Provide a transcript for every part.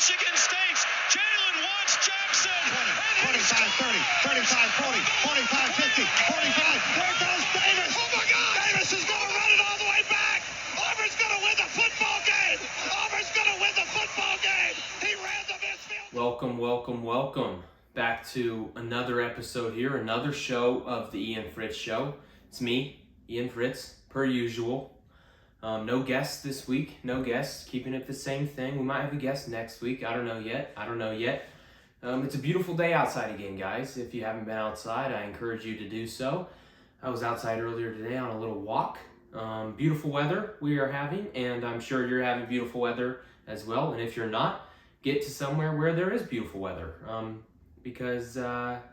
Michigan State's Jalen Watts Jackson. 20, 25, 30, 35, 40, 45, 50, 45. There goes Davis. Oh, my God. Davis is going to run it all the way back. Auburn's going to win the football game. Auburn's going to win the football game. He ran the midfield. Welcome back to another episode here, another show of the Ian Fritts Show. It's me, Ian Fritts, per usual. No guests this week, no guests, keeping it the same thing. We might have a guest next week, I don't know yet. It's a beautiful day outside again, guys. If you haven't been outside, I encourage you to do so. I was outside earlier today on a little walk. Beautiful weather we are having, and I'm sure you're having beautiful weather as well. And if you're not, get to somewhere where there is beautiful weather, because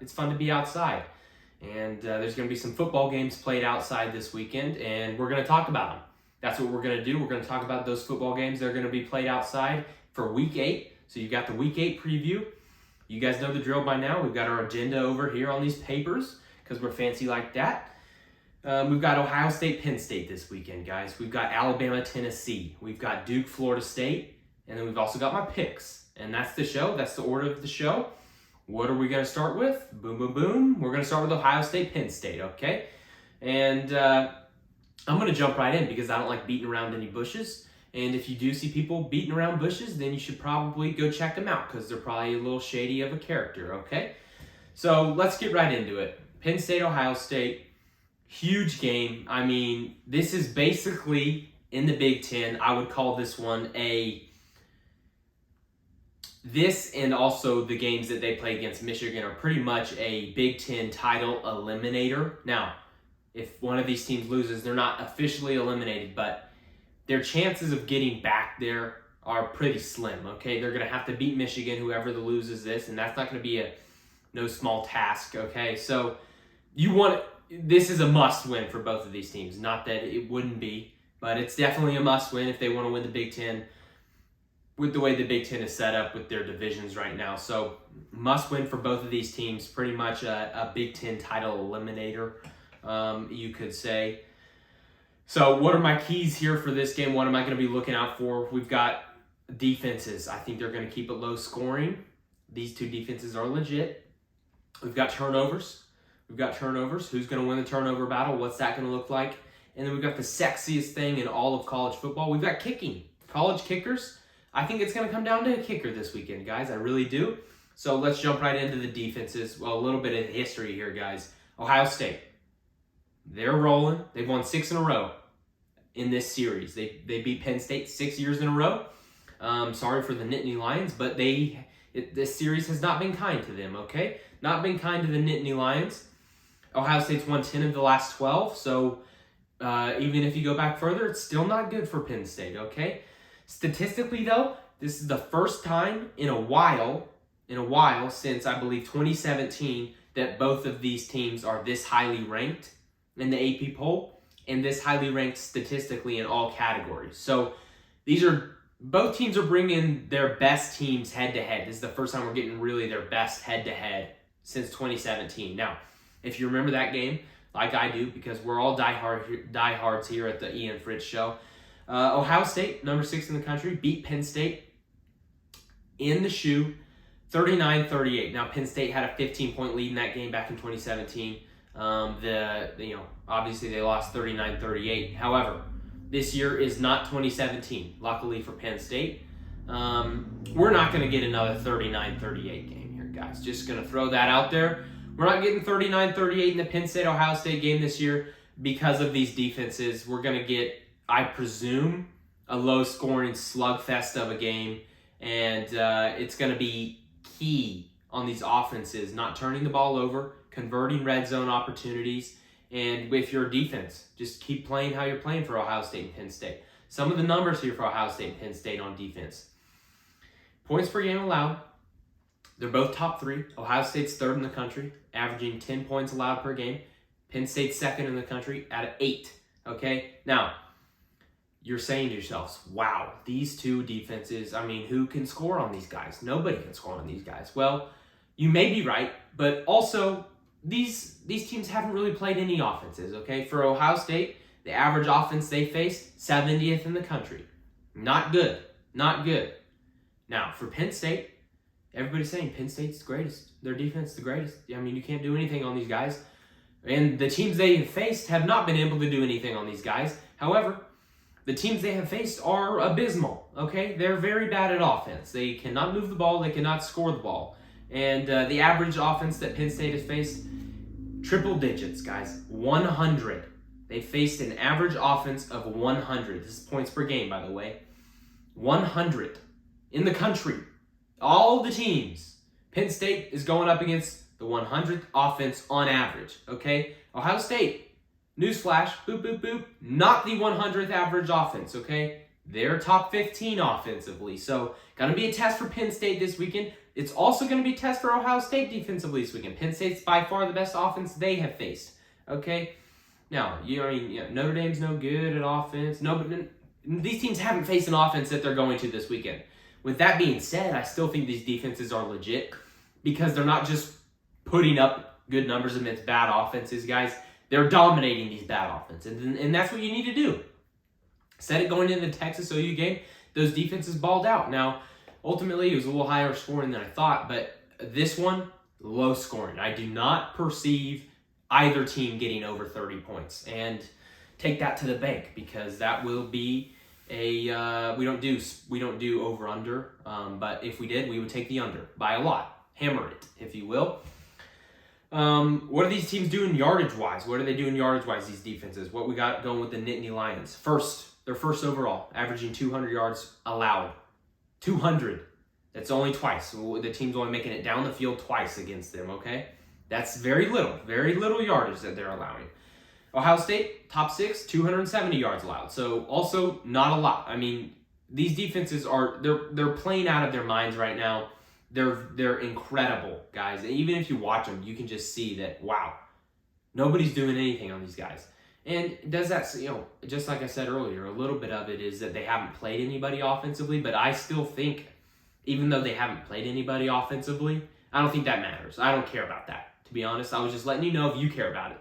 it's fun to be outside. And there's going to be some football games played outside this weekend, and we're going to talk about them. That's what we're going to do. We're going to talk about those football games. They're going to be played outside for Week 8. So you've got the Week 8 preview. You guys know the drill by now. We've got our agenda over here on these papers because we're fancy like that. We've got Ohio State, Penn State this weekend, guys. We've got Alabama, Tennessee. We've got Duke, Florida State. And then we've also got my picks. And that's the show. That's the order of the show. What are we going to start with? Boom, boom, boom. We're going to start with Ohio State, Penn State, okay? And I'm going to jump right in because I don't like beating around any bushes. And if you do see people beating around bushes, then you should probably go check them out because they're probably a little shady of a character, okay? So let's get right into it. Penn State, Ohio State, huge game. I mean, this is basically in the Big Ten. I would call this one this and also the games that they play against Michigan are pretty much a Big Ten title eliminator. Now, if one of these teams loses, they're not officially eliminated, but their chances of getting back there are pretty slim, okay? They're going to have to beat Michigan, whoever loses this, and that's not going to be no small task, okay? So this is a must-win for both of these teams. Not that it wouldn't be, but it's definitely a must-win if they want to win the Big Ten with the way the Big Ten is set up with their divisions right now. So must-win for both of these teams, pretty much a Big Ten title eliminator, you could say. So what are my keys here for this game? What am I going to be looking out for? We've got defenses. I think they're going to keep it low scoring. These two defenses are legit. We've got turnovers. Who's going to win the turnover battle? What's that going to look like? And then we've got the sexiest thing in all of college football. We've got kicking. College kickers. I think it's going to come down to a kicker this weekend, guys. I really do. So let's jump right into the defenses. Well, a little bit of history here, guys. Ohio State. They're rolling. They've won 6 in a row in this series. They beat Penn State 6 years in a row. Sorry for the Nittany Lions, but this series has not been kind to them, okay? Not been kind to the Nittany Lions. Ohio State's won 10 of the last 12, so even if you go back further, it's still not good for Penn State, okay? Statistically, though, this is the first time in a while since, I believe, 2017 that both of these teams are this highly ranked in the AP poll, and this highly ranked statistically in all categories. So both teams are bringing their best teams head-to-head. This is the first time we're getting really their best head-to-head since 2017. Now, if you remember that game, like I do, because we're all diehards here at the Ian Fritts Show, Ohio State, number 6 in the country, beat Penn State in the shoe, 39-38. Now, Penn State had a 15-point lead in that game back in 2017. Obviously they lost 39-38. However, this year is not 2017, luckily for Penn State. We're not going to get another 39-38 game here, guys. Just going to throw that out there. We're not getting 39-38 in the Penn State-Ohio State game this year because of these defenses. We're going to get, I presume, a low-scoring slugfest of a game, and it's going to be key on these offenses, not turning the ball over, converting red zone opportunities, and with your defense, just keep playing how you're playing for Ohio State and Penn State. Some of the numbers here for Ohio State and Penn State on defense. Points per game allowed. They're both top 3. Ohio State's 3rd in the country, averaging 10 points allowed per game. Penn State's 2nd in the country at 8. Okay? Now, you're saying to yourselves, wow, these two defenses, I mean, who can score on these guys? Nobody can score on these guys. Well, you may be right, but also these teams haven't really played any offenses, okay? For Ohio State, the average offense they faced, 70th in the country. Not good. Now, for Penn State, everybody's saying Penn State's the greatest. Their defense is the greatest. I mean, you can't do anything on these guys. And the teams they have faced have not been able to do anything on these guys. However, the teams they have faced are abysmal, okay? They're very bad at offense. They cannot move the ball. They cannot score the ball. And the average offense that Penn State has faced, triple digits, guys, 100. They faced an average offense of 100. This is points per game, by the way. 100 in the country. All the teams. Penn State is going up against the 100th offense on average, okay? Ohio State, newsflash, boop, boop, boop, not the 100th average offense, okay? They're top 15 offensively. So, going to be a test for Penn State this weekend. It's also going to be a test for Ohio State defensively this weekend. Penn State's by far the best offense they have faced, okay? Now, Notre Dame's no good at offense. No, but these teams haven't faced an offense that they're going to this weekend. With that being said, I still think these defenses are legit because they're not just putting up good numbers against bad offenses, guys. They're dominating these bad offenses, and that's what you need to do. Said it going into the Texas OU game, those defenses balled out. Now, ultimately, it was a little higher scoring than I thought, but this one, low scoring. I do not perceive either team getting over 30 points, and take that to the bank because that will be a we don't do over under, but if we did, we would take the under by a lot, hammer it, if you will. What are these teams doing yardage wise? What are they doing yardage wise? These defenses. What we got going with the Nittany Lions? They're first overall, averaging 200 yards allowed. 200. That's only twice. The team's only making it down the field twice against them. Okay, that's very little yardage that they're allowing. Ohio State, top 6, 270 yards allowed. So also not a lot. I mean, these defenses they're playing out of their minds right now. They're incredible, guys. And even if you watch them, you can just see that, wow, nobody's doing anything on these guys. And does that, just like I said earlier, a little bit of it is that they haven't played anybody offensively, but I still think, even though they haven't played anybody offensively, I don't think that matters. I don't care about that, to be honest. I was just letting you know if you care about it.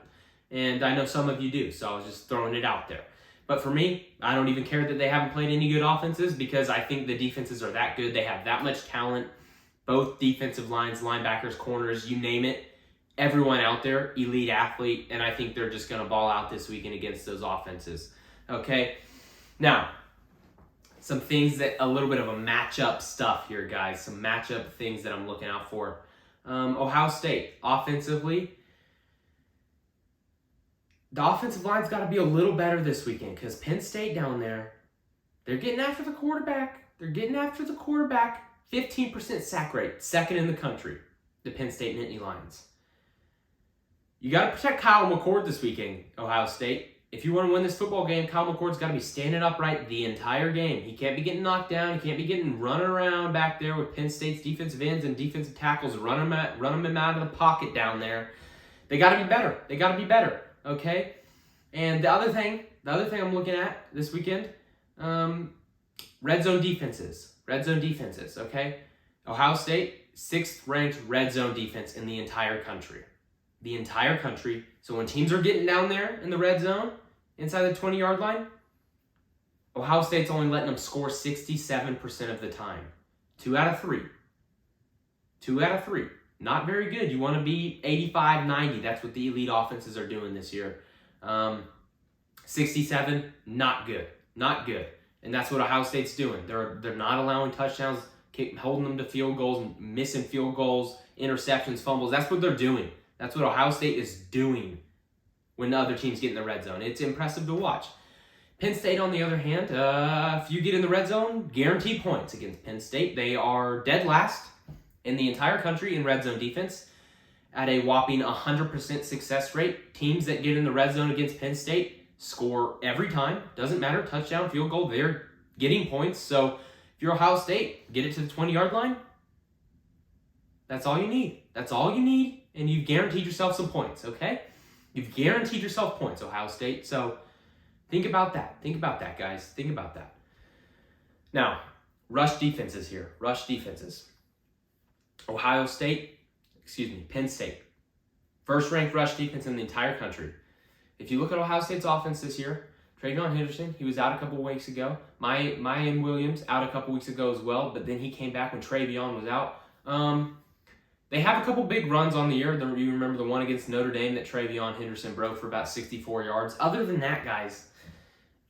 And I know some of you do, so I was just throwing it out there. But for me, I don't even care that they haven't played any good offenses because I think the defenses are that good. They have that much talent. Both defensive lines, linebackers, corners, you name it. Everyone out there, elite athlete, and I think they're just going to ball out this weekend against those offenses. Okay? Now, some things that, a little bit of a matchup stuff here, guys. Some matchup things that I'm looking out for. Ohio State, offensively, the offensive line's got to be a little better this weekend because Penn State down there, they're getting after the quarterback. 15% sack rate, second in the country, the Penn State Nittany Lions. You got to protect Kyle McCord this weekend, Ohio State. If you want to win this football game, Kyle McCord's got to be standing upright the entire game. He can't be getting knocked down. He can't be getting run around back there with Penn State's defensive ends and defensive tackles running him out of the pocket down there. They got to be better. Okay? And the other thing I'm looking at this weekend, red zone defenses, okay? Ohio State, 6th ranked red zone defense in the entire country. So when teams are getting down there in the red zone, inside the 20-yard line, Ohio State's only letting them score 67% of the time. 2 out of 3. Not very good. You want to be 85, 90. That's what the elite offenses are doing this year. 67, not good. And that's what Ohio State's doing. They're not allowing touchdowns, holding them to field goals, missing field goals, interceptions, fumbles. That's what they're doing. That's what Ohio State is doing when the other teams get in the red zone. It's impressive to watch. Penn State, on the other hand, if you get in the red zone, guaranteed points against Penn State. They are dead last in the entire country in red zone defense at a whopping 100% success rate. Teams that get in the red zone against Penn State score every time. Doesn't matter, touchdown, field goal, they're getting points. So if you're Ohio State, get it to the 20-yard line. That's all you need. And you've guaranteed yourself some points, okay? You've guaranteed yourself points, Ohio State. So think about that. Guys. Think about that. Now, rush defenses here. Penn State. First-ranked rush defense in the entire country. If you look at Ohio State's offense this year, Travion Henderson, he was out a couple weeks ago. Mayan Williams out a couple weeks ago as well, but then he came back when Travion was out. They have a couple big runs on the year. You remember the one against Notre Dame that Travion Henderson broke for about 64 yards. Other than that, guys,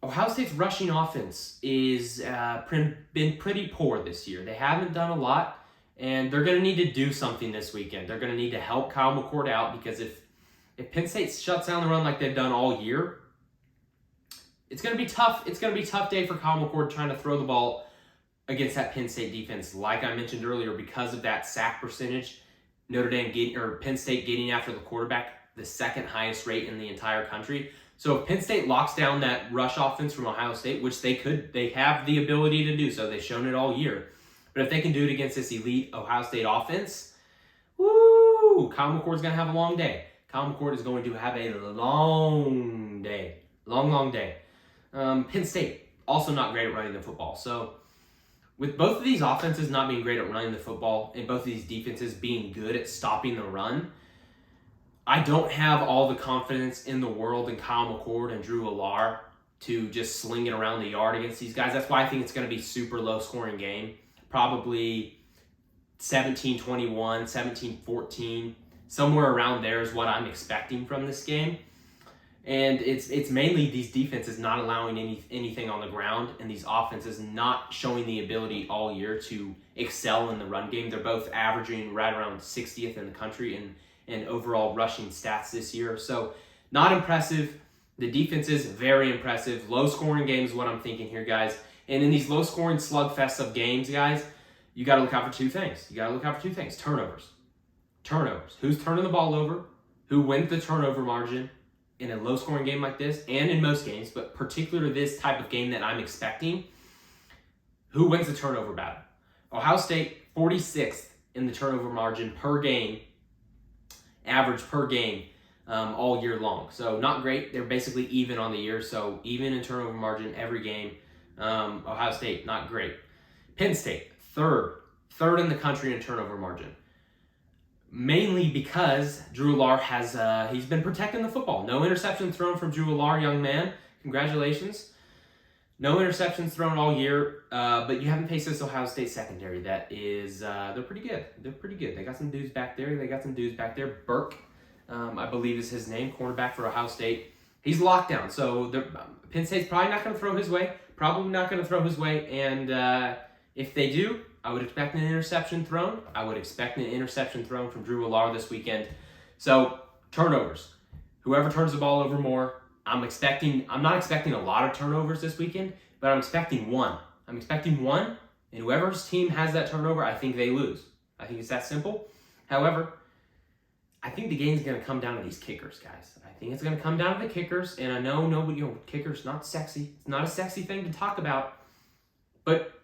Ohio State's rushing offense is been pretty poor this year. They haven't done a lot, and they're going to need to do something this weekend. They're going to need to help Kyle McCord out, because if Penn State shuts down the run like they've done all year, it's going to be tough. It's going to be a tough day for Kyle McCord trying to throw the ball against that Penn State defense. Like I mentioned earlier, because of that sack percentage, Penn State getting after the quarterback the second highest rate in the entire country. So if Penn State locks down that rush offense from Ohio State, which they have the ability to do so. They've shown it all year. But if they can do it against this elite Ohio State offense, woo! Kyle McCord's going to have a long day. Kyle McCord is going to have a long day. Long day. Penn State, also not great at running the football. So with both of these offenses not being great at running the football and both of these defenses being good at stopping the run, I don't have all the confidence in the world in Kyle McCord and Drew Allar to just sling it around the yard against these guys. That's why I think it's going to be super low-scoring game. Probably 17-21, 17-14. Somewhere around there is what I'm expecting from this game. And it's mainly these defenses not allowing anything on the ground, and these offenses not showing the ability all year to excel in the run game. They're both averaging right around 60th in the country in overall rushing stats this year. So not impressive. The defense is very impressive. Low-scoring game is what I'm thinking here, guys. And in these low-scoring slugfests of games, guys, you got to look out for two things. Turnovers. Who's turning the ball over? Who wins the turnover margin in a low-scoring game like this, and in most games, but particularly this type of game that I'm expecting? Who wins the turnover battle? Ohio State, 46th in the turnover margin per game, average per game all year long. So not great. They're basically even on the year, so even in turnover margin every game. Ohio State, not great. Penn State, third in the country in turnover margin. Mainly because Drew Allar he's been protecting the football. No interceptions thrown from Drew Allar, young man. Congratulations. No interceptions thrown all year, but you haven't faced this Ohio State secondary that is, they're pretty good. They got some dudes back there. Burke, I believe is his name, cornerback for Ohio State. He's locked down, so Penn State's probably not going to throw his way. And if they do, I would expect an interception thrown. From Drew Allar this weekend. So, turnovers. Whoever turns the ball over more, I'm not expecting a lot of turnovers this weekend, but I'm expecting one. And whoever's team has that turnover, I think they lose. I think it's that simple. However, I think the game's going to come down to these kickers, guys. I think it's going to come down to the kickers, and I know kickers not sexy. It's not a sexy thing to talk about, but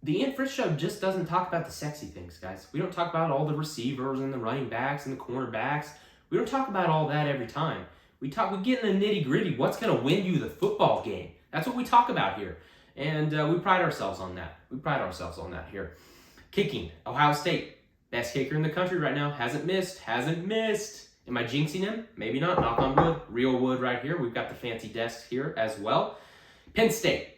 the Ian Fritts show just doesn't talk about the sexy things, guys. We don't talk about all the receivers and the running backs and the cornerbacks. We don't talk about all that every time. We get in the nitty-gritty. What's going to win you the football game? That's what we talk about here. And we pride ourselves on that. Here. Kicking. Ohio State. Best kicker in the country right now. Hasn't missed. Am I jinxing him? Maybe not. Knock on wood. Real wood right here. We've got the fancy desks here as well. Penn State.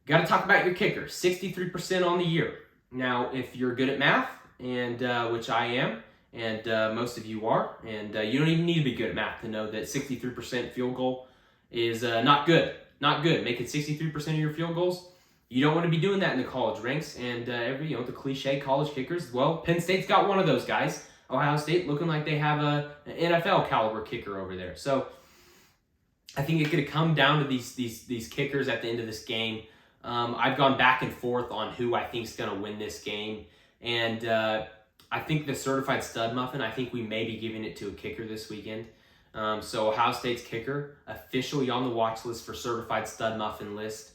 Got to talk about your kicker. 63% on the year. Now, if you're good at math, and which I am, and most of you are, and you don't even need to be good at math to know that 63% field goal is not good. Not good. Making 63% of your field goals, you don't want to be doing that in the college ranks. And the cliche college kickers. Well, Penn State's got one of those guys. Ohio State looking like they have an NFL caliber kicker over there. So I think it could come down to these kickers at the end of this game. I've gone back and forth on who I think is going to win this game. And I think the certified stud muffin, I think we may be giving it to a kicker this weekend. So Ohio State's kicker, officially on the watch list for certified stud muffin list.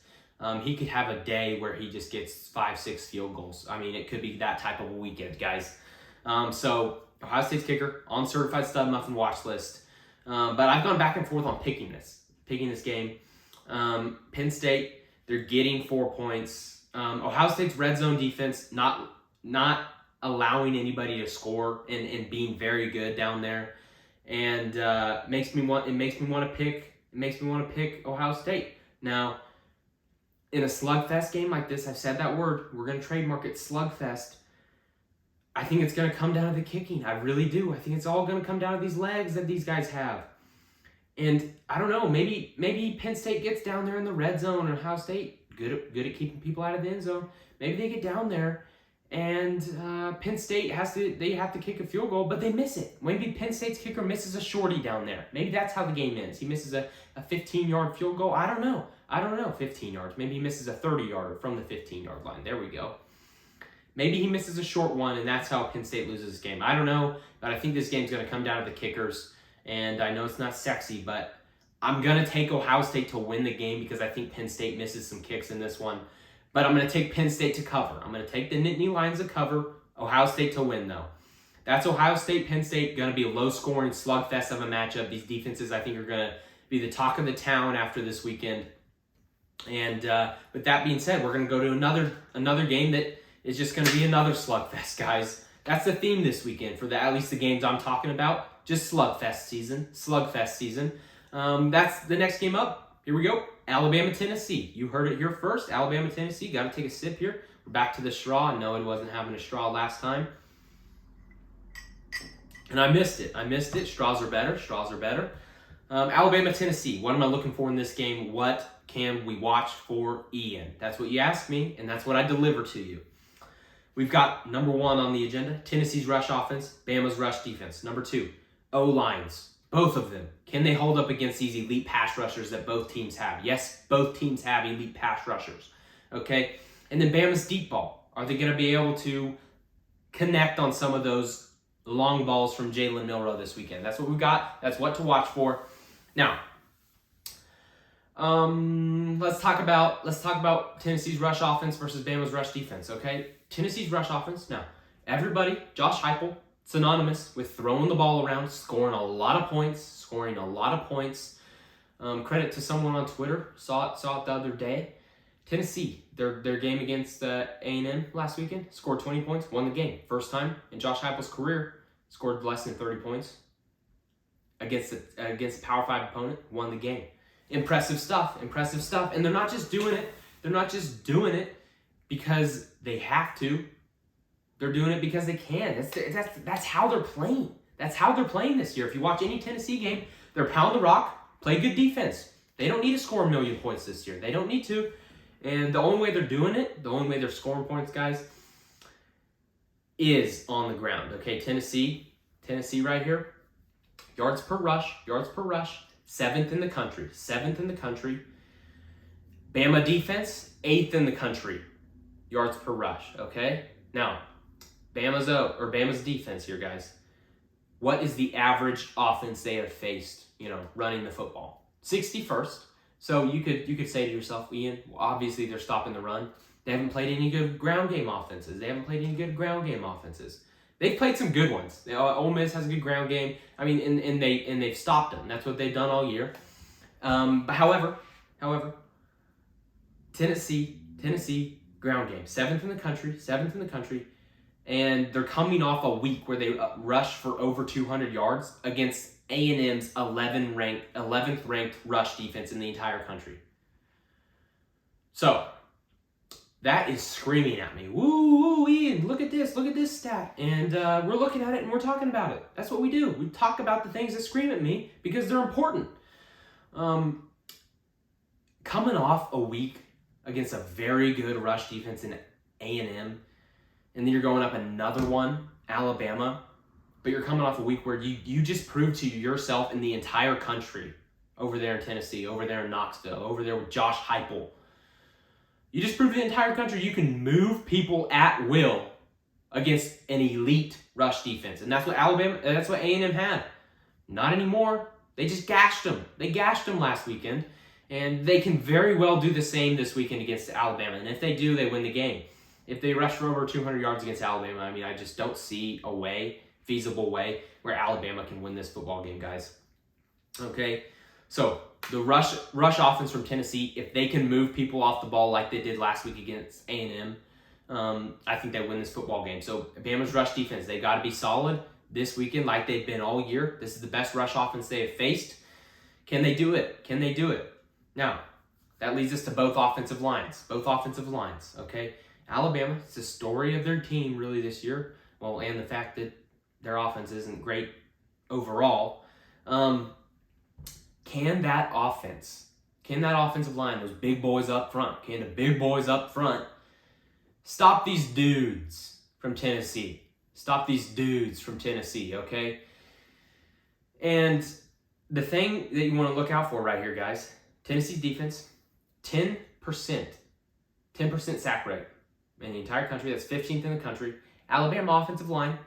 He could have a day where he just gets 5-6 field goals. I mean, it could be that type of a weekend, guys. So Ohio State's kicker on certified stud muffin watch list. But I've gone back and forth on picking this game. Penn State, they're getting 4 points. Ohio State's red zone defense not allowing anybody to score and being very good down there, and makes me want to pick Ohio State. Now, in a slugfest game like this, I've said that word, we're going to trademark it, slugfest. I think it's going to come down to the kicking. I really do. I think it's all going to come down to these legs that these guys have. And I don't know, maybe Penn State gets down there in the red zone, or Ohio State, good at keeping people out of the end zone. Maybe they get down there and Penn State have to kick a field goal, but they miss it. Maybe Penn State's kicker misses a shorty down there. Maybe that's how the game ends. He misses a 15-yard field goal. I don't know, 15 yards. Maybe he misses a 30-yarder from the 15-yard line. There we go. Maybe he misses a short one, and that's how Penn State loses this game. I don't know, but I think this game's going to come down to the kickers. And I know it's not sexy, but I'm going to take Ohio State to win the game because I think Penn State misses some kicks in this one. But I'm going to take Penn State to cover. I'm going to take the Nittany Lions to cover, Ohio State to win, though. That's Ohio State, Penn State, going to be a low-scoring slugfest of a matchup. These defenses, I think, are going to be the talk of the town after this weekend. And with that being said, we're going to go to another game that is just going to be another slugfest, guys. That's the theme this weekend for at least the games I'm talking about. Just slugfest season. That's the next game up. Here we go. Alabama, Tennessee. You heard it here first. Alabama, Tennessee. Got to take a sip here. We're back to the straw. I know it wasn't having a straw last time. And I missed it. Straws are better. Alabama, Tennessee. What am I looking for in this game? What can we watch for, Ian? That's what you asked me, and that's what I deliver to you. We've got number 1 on the agenda, Tennessee's rush offense, Bama's rush defense. Number 2, O-lines, both of them. Can they hold up against these elite pass rushers that both teams have? Yes, both teams have elite pass rushers, okay? And then Bama's deep ball. Are they going to be able to connect on some of those long balls from Jalen Milroe this weekend? That's what we've got. That's what to watch for. Now, let's talk about Tennessee's rush offense versus Bama's rush defense, okay? Tennessee's rush offense. Now, everybody, Josh Heupel, synonymous with throwing the ball around, scoring a lot of points. Credit to someone on Twitter, saw it the other day. Tennessee, their game against A&M last weekend, scored 20 points, won the game. First time in Josh Heupel's career, scored less than 30 points against a Power 5 opponent, won the game. Impressive stuff. And they're not just doing it because they have to. They're doing it because they can. That's how they're playing. That's how they're playing this year. If you watch any Tennessee game, they're pound the rock, play good defense. They don't need to score 1 million points this year. They don't need to. And the only way they're doing it, the only way they're scoring points, guys, is on the ground. Okay, Tennessee right here. Yards per rush, 7th in the country. Bama defense, 8th in the country. Yards per rush, okay? Now, Bama's defense here, guys. What is the average offense they have faced, running the football? 61st. So you could say to yourself, Ian, well, obviously they're stopping the run. They haven't played any good ground game offenses. They've played some good ones. Ole Miss has a good ground game. I mean, and they've stopped them. That's what they've done all year. But however, Tennessee ground game, 7th in the country, and they're coming off a week where they rushed for over 200 yards against A&M's 11th ranked rush defense in the entire country. So that is screaming at me. Woo, Ian, look at this stat. And we're looking at it and we're talking about it. That's what we do. We talk about the things that scream at me because they're important. Coming off a week against a very good rush defense in A&M, and then you're going up another one, Alabama, but you're coming off a week where you just proved to yourself and the entire country over there in Tennessee, over there in Knoxville, over there with Josh Heupel. You just proved to the entire country you can move people at will against an elite rush defense. And that's what A&M had. Not anymore. They just gashed them. They gashed them last weekend. And they can very well do the same this weekend against Alabama. And if they do, they win the game. If they rush for over 200 yards against Alabama, I just don't see a feasible way where Alabama can win this football game, guys. Okay, so the rush offense from Tennessee, if they can move people off the ball like they did last week against A&M, I think they win this football game. So Bama's rush defense, they got to be solid this weekend like they've been all year. This is the best rush offense they have faced. Can they do it? Now, that leads us to both offensive lines. Both offensive lines, okay? Alabama, it's the story of their team really this year. Well, and the fact that their offense isn't great overall. Can that offensive line, those big boys up front, can the big boys up front stop these dudes from Tennessee? Stop these dudes from Tennessee, okay? And the thing that you want to look out for right here, guys, Tennessee's defense, 10% sack rate in the entire country. That's 15th in the country. Alabama offensive line,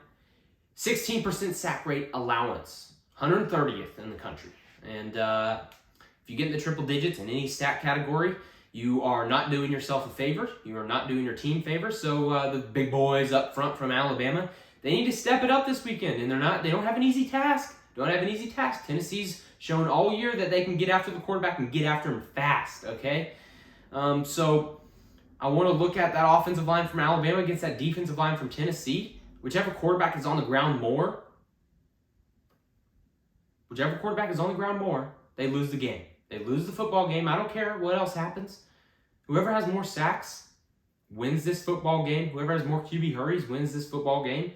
16% sack rate allowance, 130th in the country. And if you get in the triple digits in any stat category, you are not doing yourself a favor. You are not doing your team favor. So the big boys up front from Alabama, they need to step it up this weekend. And they don't have an easy task. Tennessee's shown all year that they can get after the quarterback and get after him fast, okay? So I want to look at that offensive line from Alabama against that defensive line from Tennessee. Whichever quarterback is on the ground more, they lose the game. They lose the football game. I don't care what else happens. Whoever has more sacks wins this football game. Whoever has more QB hurries wins this football game.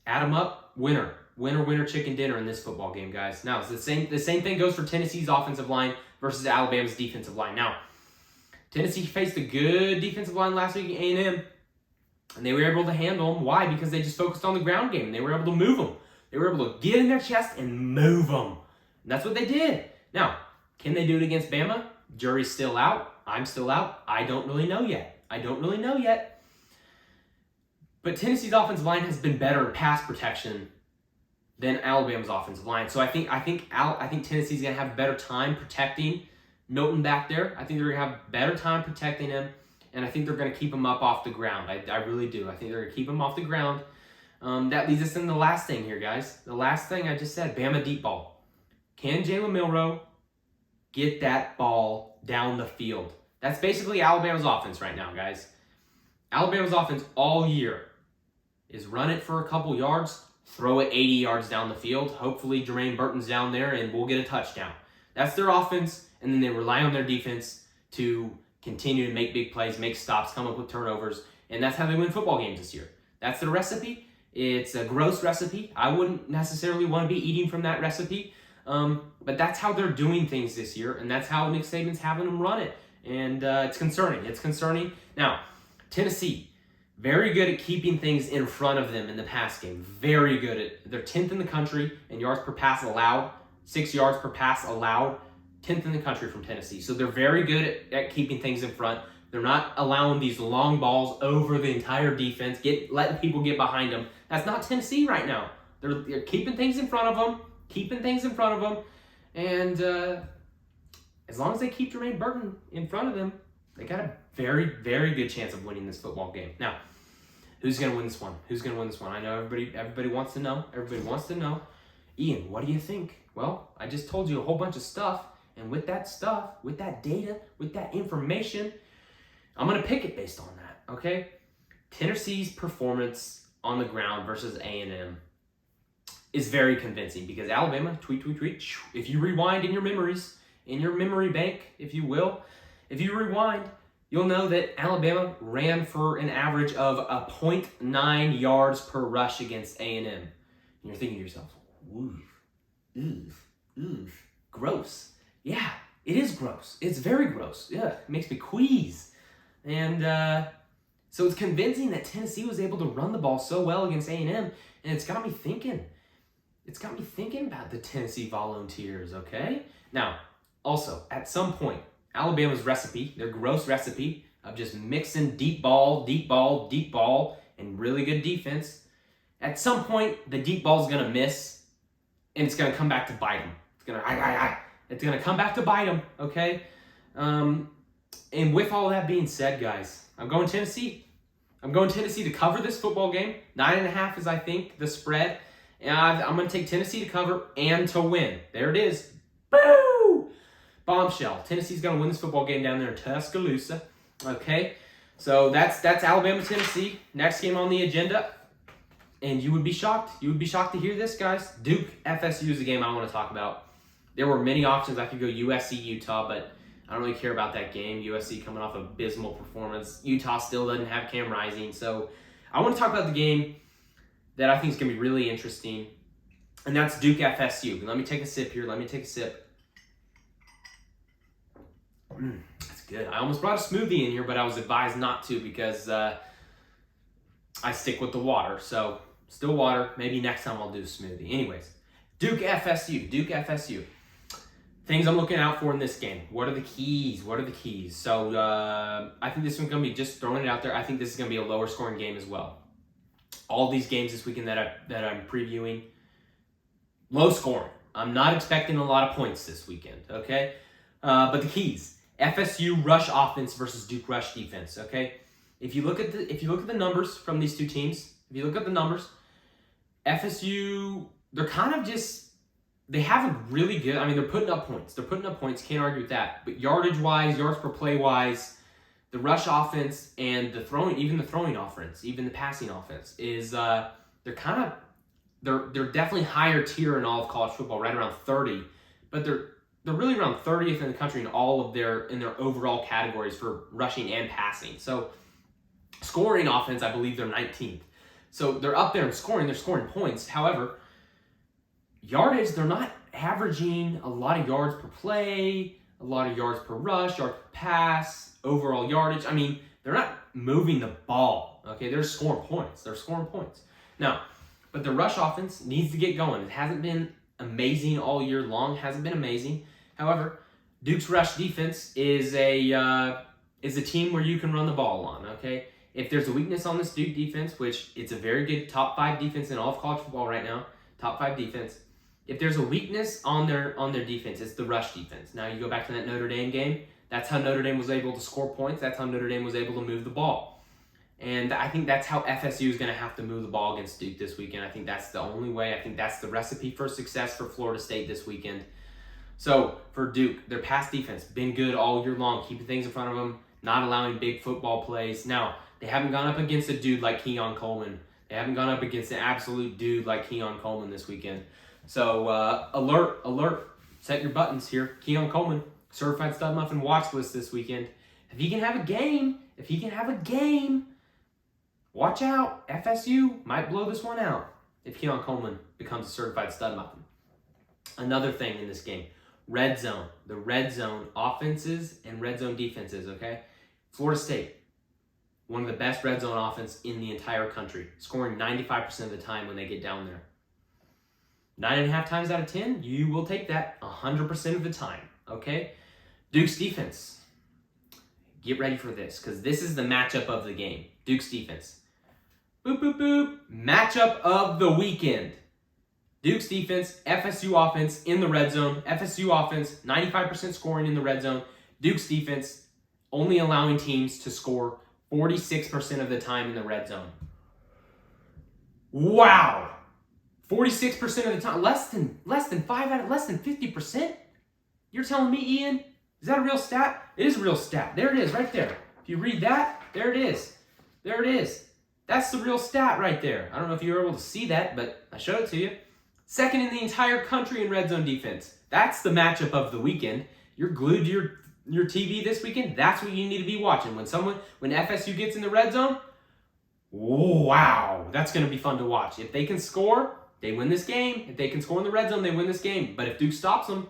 Add them up, winner. Winner, chicken dinner in this football game, guys. Now, it's the same thing goes for Tennessee's offensive line versus Alabama's defensive line. Now, Tennessee faced a good defensive line last week at A&M, and they were able to handle them. Why? Because they just focused on the ground game. They were able to move them. They were able to get in their chest and move them. And that's what they did. Now, can they do it against Bama? Jury's still out. I'm still out. I don't really know yet. But Tennessee's offensive line has been better in pass protection than Alabama's offensive line. So I think Tennessee's going to have a better time protecting Milton back there. I think they're going to have a better time protecting him, and I think they're going to keep him up off the ground. I really do. I think they're going to keep him off the ground. That leads us into the last thing here, guys. The last thing I just said, Bama deep ball. Can Jalen Milroe get that ball down the field? That's basically Alabama's offense right now, guys. Alabama's offense all year is run it for a couple yards, throw it 80 yards down the field. Hopefully Jermaine Burton's down there and we'll get a touchdown. That's their offense, and then they rely on their defense to continue to make big plays, make stops, come up with turnovers, and that's how they win football games this year. That's their recipe. It's a gross recipe. I wouldn't necessarily want to be eating from that recipe, but that's how they're doing things this year, and that's how Nick Saban's having them run it, and it's concerning. Now, Tennessee, very good at keeping things in front of them in the pass game. Very good at, they're 10th in the country in yards per pass allowed, 6 yards per pass allowed, 10th in the country from Tennessee. So they're very good at keeping things in front. They're not allowing these long balls over the entire defense, letting people get behind them. That's not Tennessee right now. They're keeping things in front of them, and as long as they keep Jermaine Burton in front of them, they got a very, very good chance of winning this football game. Now, who's going to win this one? I know everybody wants to know. Ian, what do you think? Well, I just told you a whole bunch of stuff, and with that stuff, with that data, with that information, I'm going to pick it based on that, okay? Tennessee's performance on the ground versus A&M is very convincing because Alabama, tweet, if you rewind in your memories, in your memory bank, if you will, if you rewind, you'll know that Alabama ran for an average of a 0.9 yards per rush against A&M. And you're thinking to yourself, gross. Yeah, it is gross. It's very gross. Yeah, it makes me quease. And so it's convincing that Tennessee was able to run the ball so well against A&M, and it's got me thinking. It's got me thinking about the Tennessee Volunteers, okay? Now, also, at some point, Alabama's recipe, their gross recipe of just mixing deep ball, and really good defense, at some point, the deep ball is going to miss, and it's going to come back to bite them. It's going to come back to bite them, okay? And with all that being said, guys, I'm going Tennessee. I'm going Tennessee to cover this football game. 9.5 is, I think, the spread. And I'm going to take Tennessee to cover and to win. There it is. Boo! Bombshell. Tennessee's going to win this football game down there in Tuscaloosa. Okay? So that's Alabama-Tennessee. Next game on the agenda. And you would be shocked. You would be shocked to hear this, guys. Duke FSU is the game I want to talk about. There were many options. I could go USC, Utah, but I don't really care about that game. USC coming off abysmal performance. Utah still doesn't have Cam Rising. So I want to talk about the game that I think is going to be really interesting, and that's Duke FSU. Let me take a sip here. That's good. I almost brought a smoothie in here, but I was advised not to because I stick with the water. So still water. Maybe next time I'll do a smoothie. Anyways, Duke FSU. Things I'm looking out for in this game. What are the keys? So I think this one's going to be, just throwing it out there, I think this is going to be a lower scoring game as well. All these games this weekend that I'm previewing, low scoring. I'm not expecting a lot of points this weekend, okay? But the keys: FSU rush offense versus Duke rush defense, okay? If you look at the numbers from these two teams, FSU, they're kind of just, they have a really good, I mean, they're putting up points, can't argue with that. But yardage-wise, yards per play-wise, the rush offense and the throwing offense, even the passing offense, is they're definitely higher tier in all of college football, right around 30, but they're really around 30th in the country in all of their overall categories for rushing and passing. So scoring offense, I believe they're 19th. So they're up there in scoring, they're scoring points. However, yardage, they're not averaging a lot of yards per play, a lot of yards per rush, yards per pass, overall yardage. I mean, they're not moving the ball, okay? They're scoring points. Now, but the rush offense needs to get going. It hasn't been amazing all year long, However, Duke's rush defense is a team where you can run the ball on, okay? If there's a weakness on this Duke defense, which it's a very good top 5 defense in all of college football right now, top 5 defense. If there's a weakness on their defense, it's the rush defense. Now you go back to that Notre Dame game. That's how Notre Dame was able to score points. That's how Notre Dame was able to move the ball. And I think that's how FSU is going to have to move the ball against Duke this weekend. I think that's the only way. I think that's the recipe for success for Florida State this weekend. So for Duke, their pass defense, been good all year long, keeping things in front of them, not allowing big football plays. Now, they haven't gone up against a dude like Keon Coleman. They haven't gone up against an absolute dude like Keon Coleman this weekend. So alert, set your buttons here. Keon Coleman, certified stud muffin watch list this weekend. If he can have a game, watch out. FSU might blow this one out if Keon Coleman becomes a certified stud muffin. Another thing in this game, red zone. The red zone offenses and red zone defenses, okay? Florida State, one of the best red zone offense in the entire country, scoring 95% of the time when they get down there. 9.5 times out of 10, you will take that 100% of the time, okay? Duke's defense. Get ready for this, because this is the matchup of the game. Duke's defense. Boop, boop, boop. Matchup of the weekend. Duke's defense, FSU offense in the red zone. FSU offense, 95% scoring in the red zone. Duke's defense, only allowing teams to score 46% of the time in the red zone. Wow! 46% of the time, less than 50%? You're telling me, Ian, is that a real stat? It is a real stat. There it is, right there. If you read that, there it is. That's the real stat right there. I don't know if you were able to see that, but I showed it to you. Second in the entire country in red zone defense. That's the matchup of the weekend. You're glued to your TV this weekend. That's what you need to be watching. When FSU gets in the red zone, wow, that's going to be fun to watch. If they can score, they win this game. If they can score in the red zone, they win this game. But if Duke stops them,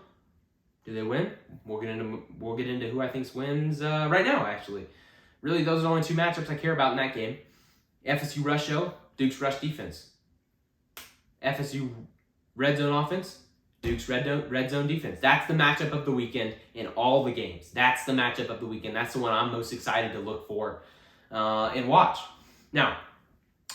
do they win? We'll get into who I think wins right now, actually. Really, those are the only two matchups I care about in that game. FSU rush show, Duke's rush defense. FSU red zone offense, Duke's red zone defense. That's the matchup of the weekend in all the games. That's the matchup of the weekend. That's the one I'm most excited to look for and watch. Now,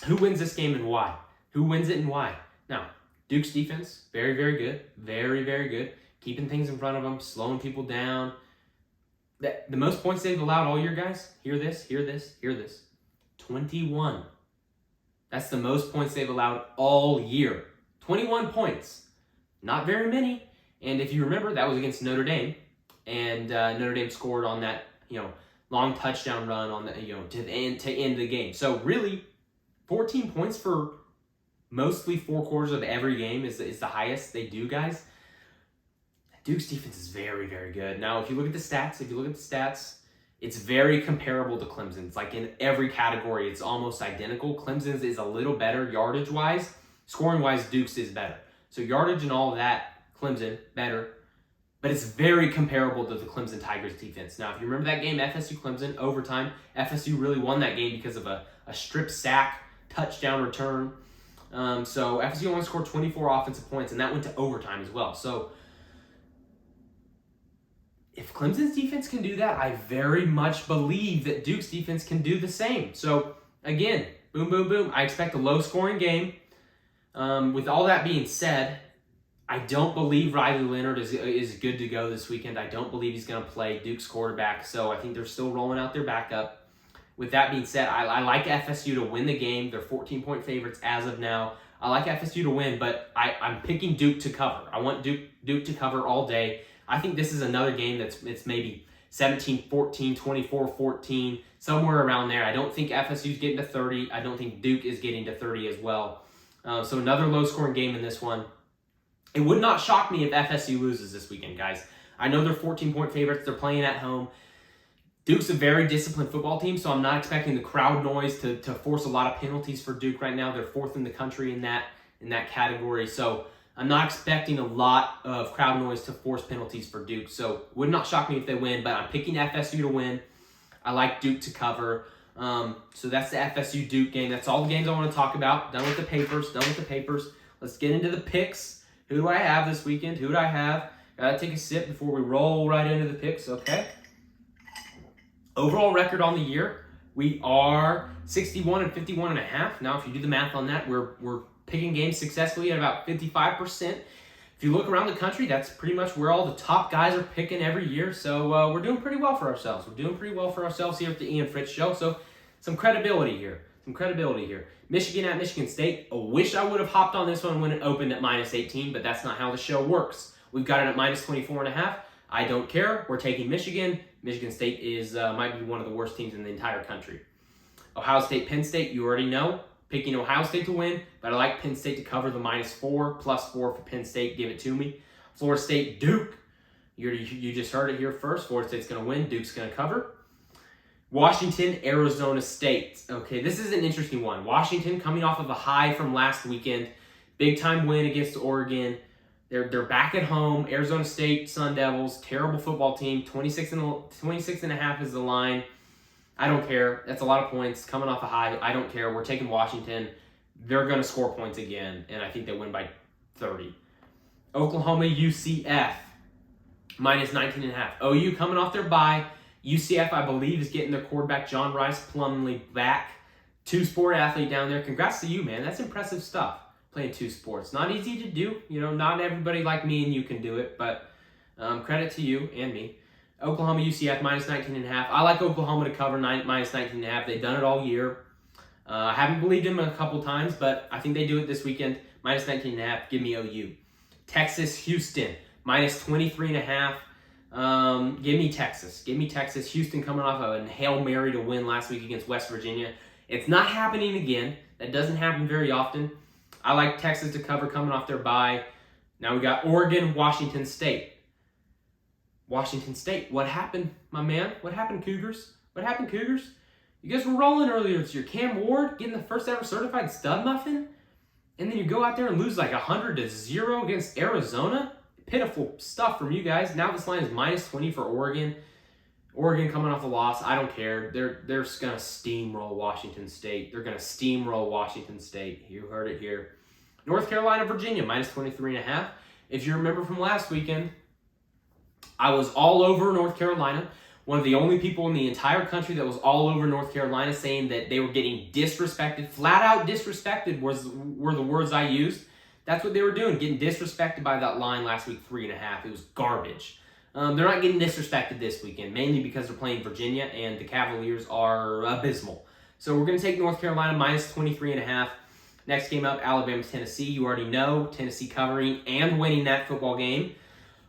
who wins this game and why? Who wins it and why? Now, Duke's defense, very, very good. Very, very good. Keeping things in front of them, slowing people down. The most points they've allowed all year, guys, hear this. 21. That's the most points they've allowed all year. 21 points. Not very many. And if you remember, that was against Notre Dame. And Notre Dame scored on that, long touchdown run on the, to end the game. So really, 14 points for mostly 4 quarters of every game is the highest they do, guys. Duke's defense is very, very good. Now, if you look at the stats, it's very comparable to Clemson's. Like in every category, it's almost identical. Clemson's is a little better yardage-wise. Scoring-wise, Duke's is better. So yardage and all of that, Clemson, better. But it's very comparable to the Clemson Tigers defense. Now, if you remember that game, FSU-Clemson, overtime, FSU really won that game because of a strip sack touchdown return. So FSU only scored 24 offensive points, and that went to overtime as well. So if Clemson's defense can do that, I very much believe that Duke's defense can do the same. So again, boom, boom, boom. I expect a low-scoring game. With all that being said, I don't believe Riley Leonard is good to go this weekend. I don't believe he's going to play Duke's quarterback, so I think they're still rolling out their backup. With that being said, I like FSU to win the game. They're 14-point favorites as of now. I like FSU to win, but I'm picking Duke to cover. I want Duke to cover all day. I think this is another game it's maybe 17-14, 24-14, somewhere around there. I don't think FSU's getting to 30. I don't think Duke is getting to 30 as well. So another low-scoring game in this one. It would not shock me if FSU loses this weekend, guys. I know they're 14-point favorites. They're playing at home. Duke's a very disciplined football team, so I'm not expecting the crowd noise to force a lot of penalties for Duke right now. They're fourth in the country in that category, so I'm not expecting a lot of crowd noise to force penalties for Duke. So would not shock me if they win, but I'm picking FSU to win. I like Duke to cover. So that's the FSU-Duke game. That's all the games I want to talk about. Done with the papers. Let's get into the picks. Who do I have this weekend? Who do I have? Gotta take a sip before we roll right into the picks, okay? Overall record on the year, we are 61-51.5. Now, if you do the math on that, we're picking games successfully at about 55%. If you look around the country, that's pretty much where all the top guys are picking every year. So we're doing pretty well for ourselves. We're doing pretty well for ourselves here at the Ian Fritts Show. So some credibility here. Michigan at Michigan State. I wish I would have hopped on this one when it opened at -18, but that's not how the show works. We've got it at -24.5. I don't care. We're taking Michigan. Michigan State is might be one of the worst teams in the entire country. Ohio State, Penn State, you already know. Picking Ohio State to win, but I like Penn State to cover the -4, +4 for Penn State. Give it to me. Florida State, Duke. You just heard it here first. Florida State's going to win. Duke's going to cover. Washington, Arizona State. Okay, this is an interesting one. Washington coming off of a high from last weekend. Big time win against Oregon. They're back at home. Arizona State, Sun Devils, terrible football team. 26.5 is the line. I don't care. That's a lot of points. Coming off a high, I don't care. We're taking Washington. They're going to score points again, and I think they win by 30. Oklahoma, UCF, -19.5. OU coming off their bye. UCF, I believe, is getting their quarterback, John Rice Plumlee, back. Two-sport athlete down there. Congrats to you, man. That's impressive stuff, playing two sports. Not easy to do. Not everybody like me and you can do it, but credit to you and me. Oklahoma, UCF, -19.5. I like Oklahoma to cover -19.5. They've done it all year. I haven't believed them a couple times, but I think they do it this weekend. -19.5. Give me OU. Texas, Houston, -23.5. Give me Texas. Houston coming off of a Hail Mary to win last week against West Virginia. It's not happening again. That doesn't happen very often. I like Texas to cover coming off their bye. Now we got Oregon, Washington State. What happened, my man? What happened, Cougars? You guys were rolling earlier this year. Cam Ward getting the first ever certified stud muffin? And then you go out there and lose like 100-0 against Arizona? Pitiful stuff from you guys. Now this line is -20 for Oregon. Oregon coming off a loss. I don't care. They're just going to steamroll Washington State. You heard it here. North Carolina, Virginia, -23.5. If you remember from last weekend, I was all over North Carolina. One of the only people in the entire country that was all over North Carolina, saying that they were getting disrespected. Flat out disrespected were the words I used. That's what they were doing, getting disrespected by that line last week, 3.5. It was garbage. They're not getting disrespected this weekend, mainly because they're playing Virginia, and the Cavaliers are abysmal. So we're going to take North Carolina -23.5. Next game up, Alabama, Tennessee. You already know, Tennessee covering and winning that football game.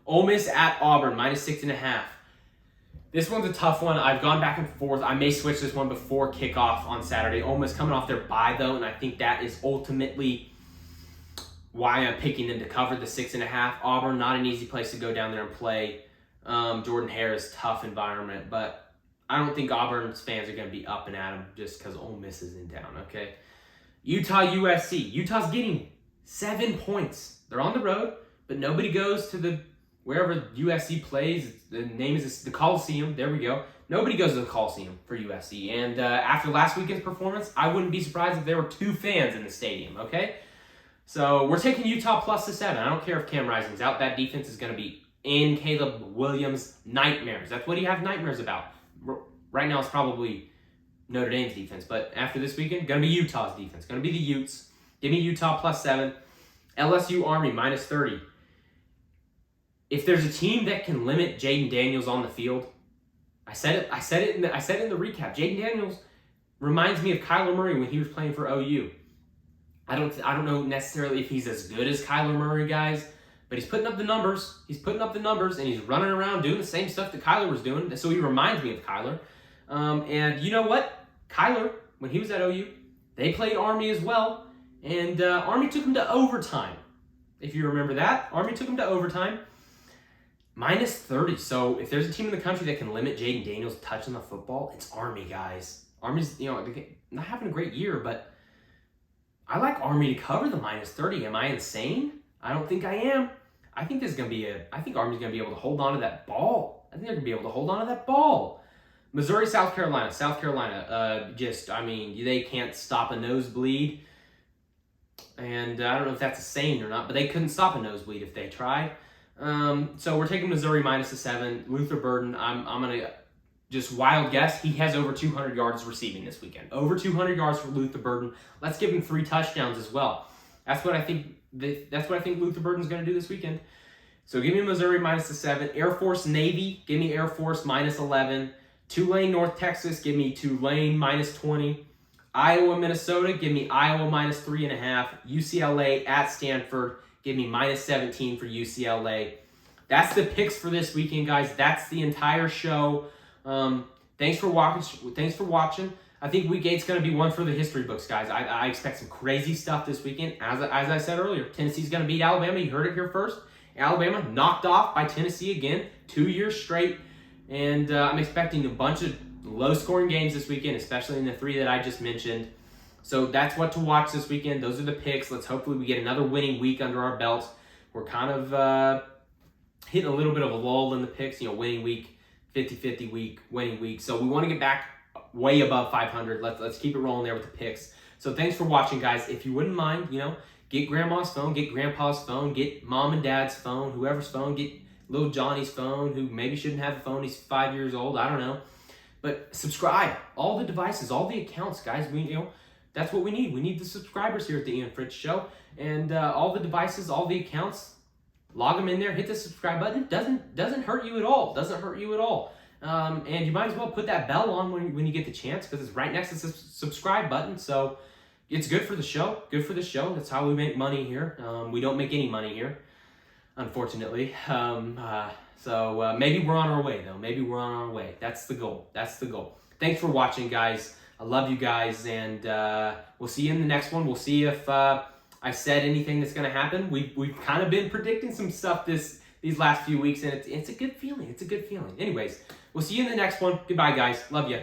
Ole Miss at Auburn, -6.5. This one's a tough one. I've gone back and forth. I may switch this one before kickoff on Saturday. Ole Miss coming off their bye, though, and I think that is ultimately why I'm picking them to cover the 6.5. Auburn, not an easy place to go down there and play. Jordan Harris, tough environment, but I don't think Auburn's fans are going to be up and at them just because Ole Miss is in town, okay? Utah, USC. Utah's getting 7 points. They're on the road, but nobody goes to wherever USC plays. The name is the Coliseum. There we go. Nobody goes to the Coliseum for USC. And after last weekend's performance, I wouldn't be surprised if there were 2 fans in the stadium, okay? So we're taking Utah plus the 7. I don't care if Cam Rising's out. That defense is going to be in Caleb Williams' nightmares. That's what you have nightmares about. Right now it's probably Notre Dame's defense, but after this weekend, going to be Utah's defense. Going to be the Utes. Give me Utah plus 7. LSU Army minus 30. If there's a team that can limit Jaden Daniels on the field, I said it in the recap. Jaden Daniels reminds me of Kyler Murray when he was playing for OU. I don't know necessarily if he's as good as Kyler Murray, guys, but he's putting up the numbers. He's putting up the numbers, and he's running around doing the same stuff that Kyler was doing. So he reminds me of Kyler. And you know what? Kyler, when he was at OU, they played Army as well, and Army took him to overtime. If you remember that, Army took him to overtime. Minus 30. So if there's a team in the country that can limit Jaden Daniels touching the football, it's Army, guys. Army's, not having a great year, but I like Army to cover the minus 30. Am I insane? I don't think I am. I think Army's going to be able to hold on to that ball. I think they're going to be able to hold on to that ball. Missouri, South Carolina. They can't stop a nosebleed. And I don't know if that's a saying or not, but they couldn't stop a nosebleed if they tried. So we're taking Missouri minus the 7. Luther Burden, I'm going to just wild guess. He has over 200 yards receiving this weekend. Over 200 yards for Luther Burden. Let's give him 3 touchdowns as well. That's what I think Luther Burden's going to do this weekend. So give me Missouri minus the 7. Air Force Navy, give me Air Force minus 11. Tulane North Texas, give me Tulane minus 20. Iowa Minnesota, give me Iowa minus 3.5. UCLA at Stanford, give me minus 17 for UCLA. That's the picks for this weekend, guys. That's the entire show. Thanks for watching. I think week 8's going to be one for the history books, guys. I expect some crazy stuff this weekend. As I said earlier, Tennessee's going to beat Alabama. You heard it here first. Alabama knocked off by Tennessee again, 2 years straight. And I'm expecting a bunch of low-scoring games this weekend, especially in the 3 that I just mentioned. So that's what to watch this weekend. Those are the picks. Hopefully we get another winning week under our belts. We're kind of hitting a little bit of a lull in the picks, winning week, 50-50 week, winning week. So we want to get back way above 500. Let's keep it rolling there with the picks. So thanks for watching, guys. If you wouldn't mind, get grandma's phone, get grandpa's phone, get mom and dad's phone, whoever's phone, get little Johnny's phone, who maybe shouldn't have a phone. He's 5 years old. I don't know. But subscribe. All the devices, all the accounts, guys. That's what we need. We need the subscribers here at the Ian Fritts Show. And all the devices, all the accounts, log them in there. Hit the subscribe button. Doesn't hurt you at all. And you might as well put that bell on when you get the chance, because it's right next to the subscribe button. So it's good for the show. That's how we make money here. We don't make any money here, unfortunately. So maybe we're on our way, though. That's the goal. Thanks for watching, guys. I love you guys, and we'll see you in the next one. We'll see if I said anything that's going to happen. We've kind of been predicting some stuff these last few weeks, and it's a good feeling. Anyways, we'll see you in the next one. Goodbye, guys. Love you.